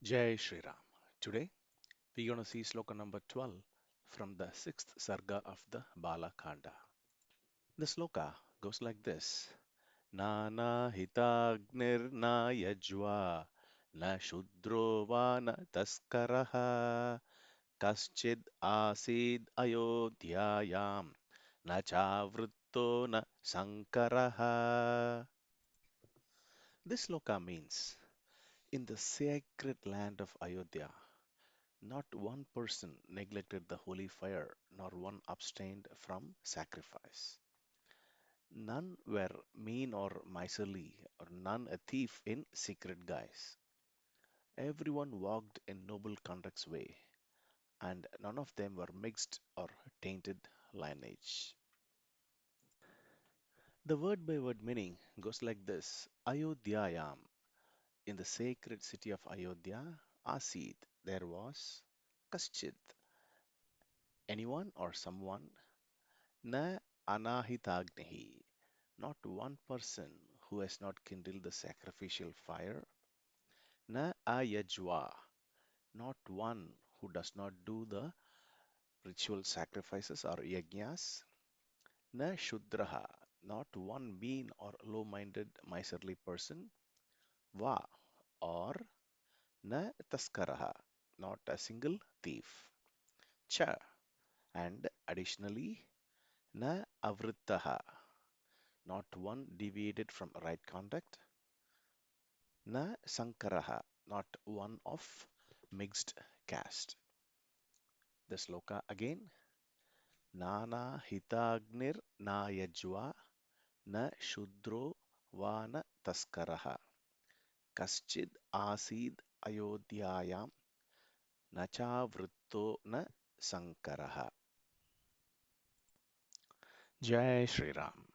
Jai Shri Ram. Today we're going to see sloka number 12 from the 6th sarga of the Bala Kanda. The sloka goes like this: Nana hitagnir na yajva na shudro va na taskaraha kaschid asid ayodhyayam na chavritto na sankaraha. This sloka means in the sacred land of Ayodhya, not one person neglected the holy fire, nor one abstained from sacrifice. None were mean or miserly, or none a thief in secret guise. Everyone walked in noble conduct's way, and none of them were mixed or tainted lineage. The word by word meaning goes like this: Ayodhyayam, in the sacred city of Ayodhya, Asid, there was, Kaschid, anyone or someone, Na anahitagnihi, not one person who has not kindled the sacrificial fire. Na ayajva, not one who does not do the ritual sacrifices or yajnas. Na shudraha, not one mean or low-minded miserly person. Va, or na taskaraha, not a single thief. Cha, and additionally, na avrittaha, not one deviated from right conduct. Na Sankaraha, not one of mixed caste. The sloka again. Nana hitagnir na yajva na shudro va na taskaraha. Kaschid asid ayodhyayam na cha vritto na sankaraha. Jai Shri Ram.